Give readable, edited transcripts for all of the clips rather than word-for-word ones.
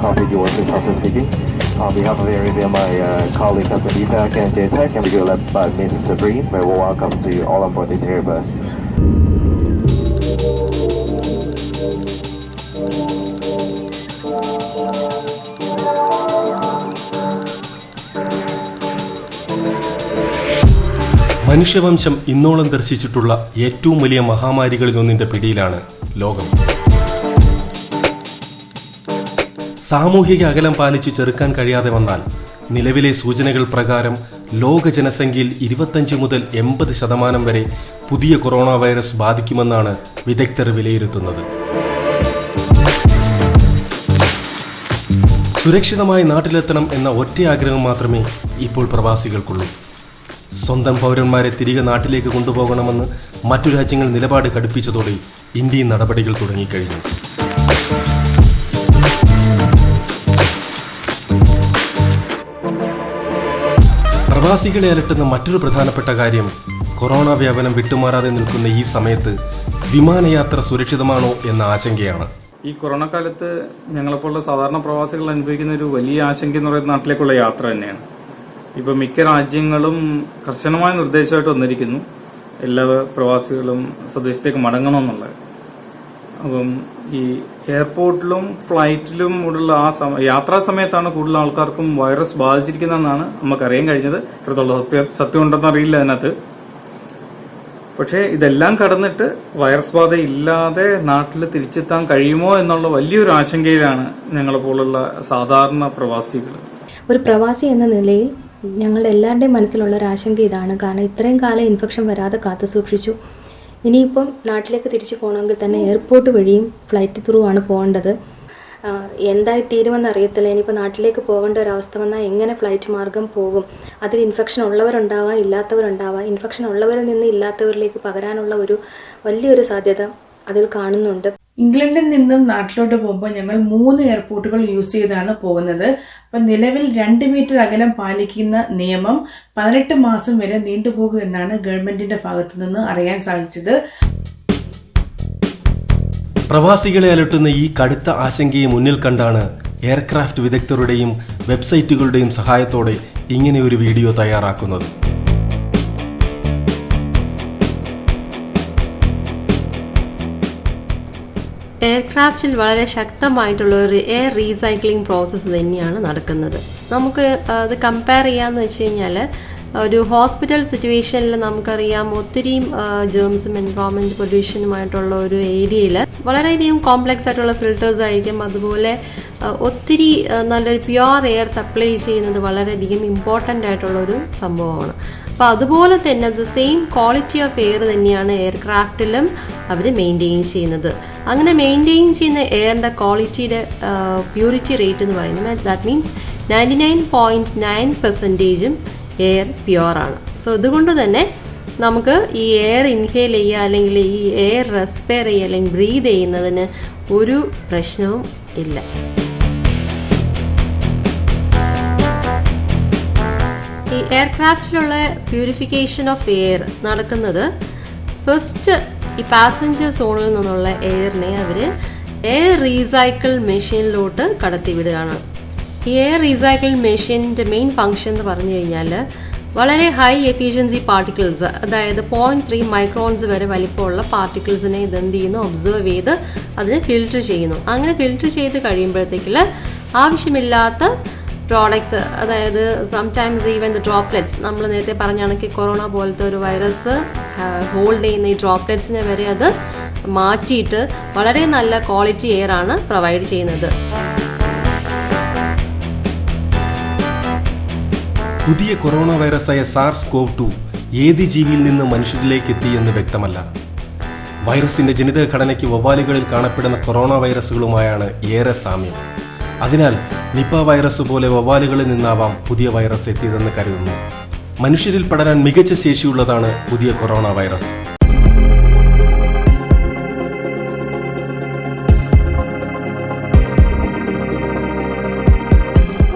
coffee dealers also speaking. On behalf of Arabia, my colleagues at the DPAC and JTAC, and we go led by Ms. Sabrine, very well welcome to you all on board this Airbus. മനുഷ്യവംശം ഇന്നോളം ദർശിച്ചിട്ടുള്ള ഏറ്റവും വലിയ മഹാമാരികളിലൊന്നിന്റെ പിടിയിലാണ് ലോകം. സാമൂഹിക അകലം പാലിച്ച് ചെറുക്കാൻ കഴിയാതെ വന്നാൽ നിലവിലെ സൂചനകൾ പ്രകാരം ലോക ജനസംഖ്യയിൽ 25 മുതൽ 80% വരെ പുതിയ കൊറോണ വൈറസ് ബാധിക്കുമെന്നാണ് വിദഗ്ധർ വിലയിരുത്തുന്നത്. സുരക്ഷിതമായി നാട്ടിലെത്തണം എന്ന ഒറ്റ ആഗ്രഹം മാത്രമേ ഇപ്പോൾ പ്രവാസികൾക്കുള്ളൂ. സ്വന്തം പൗരന്മാരെ തിരികെ നാട്ടിലേക്ക് കൊണ്ടുപോകണമെന്ന് മറ്റു രാജ്യങ്ങൾ നിലപാട് കടുപ്പിച്ചതോടെ ഇന്ത്യൻ നടപടികൾ തുടങ്ങിക്കഴിഞ്ഞു. പ്രവാസികളെ അലട്ടുന്ന മറ്റൊരു പ്രധാനപ്പെട്ട കാര്യം കൊറോണ വ്യാപനം വിട്ടുമാറാതെ നിൽക്കുന്ന ഈ സമയത്ത് വിമാനയാത്ര സുരക്ഷിതമാണോ എന്ന ആശങ്കയാണ്. ഈ കൊറോണ കാലത്ത് ഞങ്ങളെപ്പോലുള്ള സാധാരണ പ്രവാസികൾ അനുഭവിക്കുന്ന ഒരു വലിയ ആശങ്ക എന്ന് പറയുന്നത് നാട്ടിലേക്കുള്ള യാത്ര തന്നെയാണ്. ഇപ്പൊ മിക്ക രാജ്യങ്ങളും കർശനമായ നിർദ്ദേശമായിട്ട് വന്നിരിക്കുന്നു, എല്ലാ പ്രവാസികളും സ്വദേശത്തേക്ക് മടങ്ങണമെന്നുള്ളത്. അപ്പം ഈ എയർപോർട്ടിലും ഫ്ലൈറ്റിലും ഉള്ള ആ യാത്രാ സമയത്താണ് കൂടുതൽ ആൾക്കാർക്കും വൈറസ് ബാധിച്ചിരിക്കുന്നതെന്നാണ് നമുക്കറിയാൻ കഴിഞ്ഞത്. ഇത്രത്തോളം സത്യം ഉണ്ടെന്ന് അറിയില്ല അതിനകത്ത്. പക്ഷേ ഇതെല്ലാം കടന്നിട്ട് വൈറസ് ബാധ ഇല്ലാതെ നാട്ടിൽ തിരിച്ചെത്താൻ കഴിയുമോ എന്നുള്ള വലിയൊരു ആശങ്കയിലാണ് ഞങ്ങളെപ്പോലുള്ള സാധാരണ പ്രവാസികൾ. ഒരു പ്രവാസി എന്ന നിലയിൽ ഞങ്ങളുടെ എല്ലാവരുടെയും മനസ്സിലുള്ള ഒരു ആശങ്ക ഇതാണ്. കാരണം ഇത്രയും കാലം ഇൻഫെക്ഷൻ വരാതെ കാത്തു സൂക്ഷിച്ചു. ഇനിയിപ്പം നാട്ടിലേക്ക് തിരിച്ചു പോകണമെങ്കിൽ തന്നെ എയർപോർട്ട് വഴിയും ഫ്ലൈറ്റ് ത്രൂ ആണ് പോകേണ്ടത്. എന്തായി തീരുമെന്ന് അറിയത്തില്ല. ഇനിയിപ്പോൾ നാട്ടിലേക്ക് പോകേണ്ട ഒരവസ്ഥ വന്നാൽ എങ്ങനെ ഫ്ലൈറ്റ് മാർഗം പോകും? അതിൽ ഇൻഫെക്ഷൻ ഉള്ളവരുണ്ടാവാം, ഇല്ലാത്തവരുണ്ടാവാം. ഇൻഫെക്ഷൻ ഉള്ളവരിൽ നിന്ന് ഇല്ലാത്തവരിലേക്ക് പകരാനുള്ള ഒരു വലിയൊരു സാധ്യത അതിൽ കാണുന്നുണ്ട്. ഇംഗ്ലണ്ടിൽ നിന്നും നാട്ടിലോട്ട് പോകുമ്പോൾ ഞങ്ങൾ 3 എയർപോർട്ടുകൾ യൂസ് ചെയ്താണ് പോകുന്നത്. അപ്പൊ നിലവിൽ 2 മീറ്റർ അകലം പാലിക്കുന്ന നിയമം 18 മാസം വരെ നീണ്ടുപോകും എന്നാണ് ഗവൺമെന്റിന്റെ ഭാഗത്തു നിന്ന് അറിയാൻ സാധിച്ചത്. പ്രവാസികളെ അലട്ടുന്ന ഈ കടുത്ത ആശങ്കയെ മുന്നിൽ കണ്ടാണ് എയർക്രാഫ്റ്റ് വിദഗ്ധരുടെയും വെബ്സൈറ്റുകളുടെയും സഹായത്തോടെ ഇങ്ങനെ ഒരു വീഡിയോ തയ്യാറാക്കുന്നത്. എയർക്രാഫ്റ്റിൽ വളരെ ശക്തമായിട്ടുള്ള ഒരു എയർ റീസൈക്ലിംഗ് പ്രോസസ്സ് തന്നെയാണ് നടക്കുന്നത്. നമുക്ക് അത് കമ്പയർ ചെയ്യാമെന്ന് വെച്ച് കഴിഞ്ഞാൽ ഒരു ഹോസ്പിറ്റൽ സിറ്റുവേഷനിൽ നമുക്കറിയാം ഒത്തിരിയും ജേംസും എൻവയോൺമെൻറ്റ് പൊല്യൂഷനുമായിട്ടുള്ള ഒരു ഏരിയയിൽ വളരെയധികം കോംപ്ലക്സ് ആയിട്ടുള്ള ഫിൽറ്റേഴ്സ് ആയിരിക്കും. അതുപോലെ ഒത്തിരി നല്ലൊരു പ്യുവർ എയർ സപ്ലൈ ചെയ്യുന്നത് വളരെയധികം ഇമ്പോർട്ടൻ്റ് ആയിട്ടുള്ളൊരു സംഭവമാണ്. അപ്പോൾ അതുപോലെ തന്നെ the same quality of air തന്നെയാണ് എയർക്രാഫ്റ്റിലും അവർ മെയിൻറ്റെയിൻ ചെയ്യുന്നത്. അങ്ങനെ മെയിൻറ്റെയിൻ ചെയ്യുന്ന എയറിൻ്റെ ക്വാളിറ്റിയുടെ പ്യൂരിറ്റി റേറ്റ് എന്ന് പറയുന്നത് ദാറ്റ് മീൻസ് 99.9% എയർ പ്യുവറാണ്. സോ ഇതുകൊണ്ട് തന്നെ നമുക്ക് ഈ എയർ ഇൻഹേൽ ചെയ്യുക അല്ലെങ്കിൽ ഈ എയർ റെസ്പയർ ചെയ്യുക അല്ലെങ്കിൽ ബ്രീത് ചെയ്യുന്നതിന് ഒരു പ്രശ്നവും ഇല്ല. ഈ എയർക്രാഫ്റ്റിലുള്ള പ്യൂരിഫിക്കേഷൻ ഓഫ് എയർ നടക്കുന്നത് ഫസ്റ്റ് ഈ പാസഞ്ചർ സോണിൽ നിന്നുള്ള എയറിനെ അവർ എയർ റീസൈക്കിൾ മെഷീനിലോട്ട് കടത്തിവിടുകയാണ്. ഈ എയർ റീസൈക്കിൾ മെഷീൻ്റെ മെയിൻ ഫങ്ഷൻ എന്ന് പറഞ്ഞു കഴിഞ്ഞാൽ വളരെ ഹൈ എഫിഷ്യൻസി പാർട്ടിക്കിൾസ്, അതായത് 0.3 മൈക്രോൺസ് വരെ വലിപ്പമുള്ള പാർട്ടിക്കിൾസിനെ ഇതെന്ത് ചെയ്യുന്നു, ഒബ്സർവ് ചെയ്ത് അതിനെ ഫിൽറ്റർ ചെയ്യുന്നു. അങ്ങനെ ഫിൽറ്റർ ചെയ്ത് കഴിയുമ്പോഴത്തേക്കിൽ ആവശ്യമില്ലാത്ത പ്രോഡക്ട്സ്, അതായത് സംടൈംസ് ഈവൻ ദ ഡ്രോപ്ലെറ്റ്സ്, നമ്മൾ നേരത്തെ പറഞ്ഞ കണക്ക് കൊറോണ പോലത്തെ ഒരു വൈറസ് ഹോൾഡ് ചെയ്യുന്ന ഈ ഡ്രോപ്ലെറ്റ്സിനെ വരെ അത് മാറ്റിയിട്ട് വളരെ നല്ല ക്വാളിറ്റി എയർ ആണ് പ്രൊവൈഡ് ചെയ്യുന്നത്. പുതിയ കൊറോണ വൈറസായ SARS-CoV-2 ഏത് ജീവിയിൽ നിന്ന് മനുഷ്യരിലേക്ക് എത്തിയെന്ന് വ്യക്തമല്ല. വൈറസിന്റെ ജനിതക ഘടനയ്ക്ക് വവ്വാലുകളിൽ കാണപ്പെടുന്ന കൊറോണ വൈറസുകളുമായാണ് ഏറെ സാമ്യം. അതിനാൽ നിപ വൈറസ് പോലെ വവ്വാലുകളിൽ നിന്നാവാം പുതിയ വൈറസ് എത്തിയതെന്ന് കരുതുന്നു. മനുഷ്യരിൽ പടരാൻ മികച്ച ശേഷിയുള്ളതാണ് പുതിയ കൊറോണ വൈറസ്.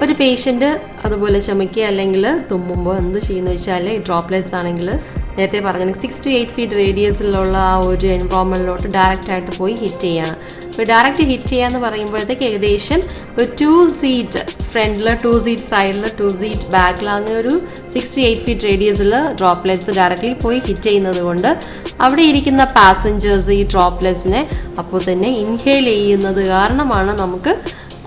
ഒരു പേഷ്യൻ്റ് അതുപോലെ ചുമയ്ക്കുക അല്ലെങ്കിൽ തുമ്മുമ്പോൾ എന്ത് ചെയ്യുന്നു വെച്ചാൽ ഈ ഡ്രോപ്ലെറ്റ്സ് ആണെങ്കിൽ നേരത്തെ പറഞ്ഞ 6 to 8 feet റേഡിയസിലുള്ള ആ ഒരു എൻവയോൺമെൻറ്റിലോട്ട് ഡയറക്റ്റായിട്ട് പോയി ഹിറ്റ് ചെയ്യാണ്. ഡയറക്റ്റ് ഹിറ്റ് ചെയ്യാന്ന് പറയുമ്പോഴത്തേക്ക് ഏകദേശം ഒരു 2 സീറ്റ് ഫ്രണ്ടിൽ, 2 സീറ്റ് സൈഡിൽ, 2 സീറ്റ് ബാക്കിൽ, അങ്ങനെ ഒരു 6 to 8 feet റേഡിയസിൽ ഡ്രോപ്ലെറ്റ്സ് ഡയറക്റ്റ്ലി പോയി ഹിറ്റ് ചെയ്യുന്നത് കൊണ്ട് അവിടെ ഇരിക്കുന്ന പാസഞ്ചേഴ്സ് ഈ ഡ്രോപ്ലെറ്റ്സിനെ അപ്പോൾ തന്നെ ഇൻഹെയിൽ ചെയ്യുന്നത് കാരണമാണ് നമുക്ക്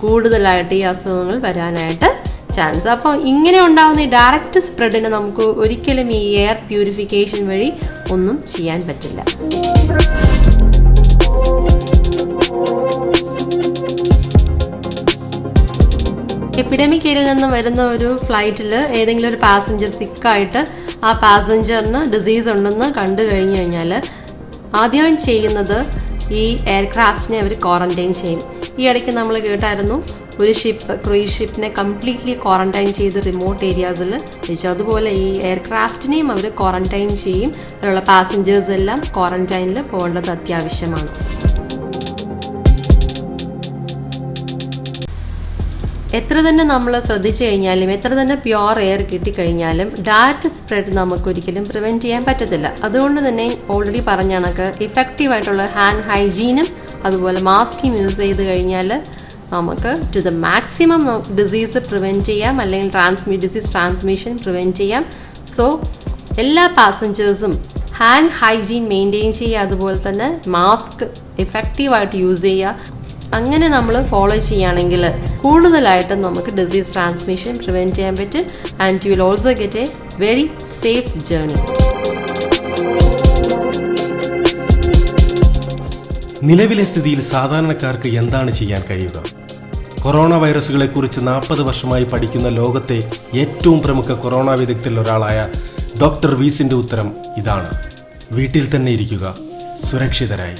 കൂടുതലായിട്ട് ഈ അസുഖങ്ങൾ വരാനായിട്ട് ചാൻസ്. അപ്പോൾ ഇങ്ങനെ ഉണ്ടാകുന്ന ഈ ഡയറക്റ്റ് സ്പ്രെഡിന് നമുക്ക് ഒരിക്കലും ഈ എയർ പ്യൂരിഫിക്കേഷൻ വഴി ഒന്നും ചെയ്യാൻ പറ്റില്ല. എപ്പിഡമിക് ഏരിയയിൽ നിന്ന് വരുന്ന ഒരു ഫ്ലൈറ്റിൽ ഏതെങ്കിലും ഒരു പാസഞ്ചർ സിക്കായിട്ട് ആ പാസഞ്ചറിന് ഡിസീസ് ഉണ്ടെന്ന് കണ്ടു കഴിഞ്ഞു കഴിഞ്ഞാൽ ആദ്യം ചെയ്യുന്നത് ഈ എയർക്രാഫ്റ്റിനെ അവർ ക്വാറന്റൈൻ ചെയ്യും. ഈ ഇടയ്ക്ക് നമ്മൾ കേട്ടായിരുന്നു ഒരു ക്രൂയിസ് ഷിപ്പിനെ കംപ്ലീറ്റ്ലി ക്വാറന്റൈൻ ചെയ്ത് റിമോട്ട് ഏരിയാസിൽ വെച്ചു. അതുപോലെ ഈ എയർക്രാഫ്റ്റിനെയും അവർ ക്വാറന്റൈൻ ചെയ്യും. അതിലുള്ള പാസഞ്ചേഴ്സ് എല്ലാം ക്വാറന്റൈനിൽ പോകേണ്ടത് അത്യാവശ്യമാണ്. എത്ര തന്നെ നമ്മൾ ശ്രദ്ധിച്ചു കഴിഞ്ഞാലും, എത്ര തന്നെ പ്യുവർ എയർ കിട്ടിക്കഴിഞ്ഞാലും ഡയറക്റ്റ് സ്പ്രെഡ് നമുക്കൊരിക്കലും പ്രിവെൻറ്റ് ചെയ്യാൻ പറ്റത്തില്ല. അതുകൊണ്ട് തന്നെ ഓൾറെഡി പറഞ്ഞ കണക്ക് ഇഫക്റ്റീവായിട്ടുള്ള ഹാൻഡ് ഹൈജീനും അതുപോലെ മാസ്കും യൂസ് ചെയ്ത് കഴിഞ്ഞാൽ നമുക്ക് to the maximum disease prevent ചെയ്യാം, അല്ലെങ്കിൽ ഡിസീസ് ട്രാൻസ്മിഷൻ പ്രിവെൻറ്റ് ചെയ്യാം. സോ എല്ലാ പാസഞ്ചേഴ്സും ഹാൻഡ് ഹൈജീൻ മെയിൻറ്റെയിൻ ചെയ്യുക, അതുപോലെ തന്നെ മാസ്ക് ഇഫക്റ്റീവായിട്ട് യൂസ് ചെയ്യുക. അങ്ങനെ നമ്മൾ ഫോളോ ചെയ്യുകയാണെങ്കിൽ കൂടുതലായിട്ടും നമുക്ക് ഡിസീസ് ട്രാൻസ്മിഷൻ പ്രിവെൻറ്റ് ചെയ്യാൻ പറ്റും. And you will also get A very safe journey. നിലവിലെ സ്ഥിതിയിൽ സാധാരണക്കാർക്ക് എന്താണ് ചെയ്യാൻ കഴിയുക? കൊറോണ വൈറസുകളെക്കുറിച്ച് 40 വർഷമായി പഠിക്കുന്ന ലോകത്തെ ഏറ്റവും പ്രമുഖ കൊറോണ വിദഗ്ധരിൽ ഒരാളായ ഡോക്ടർ വീസിന്റെ ഉത്തരം ഇതാണ്: വീട്ടിൽ തന്നെ ഇരിക്കുക, സുരക്ഷിതരായി.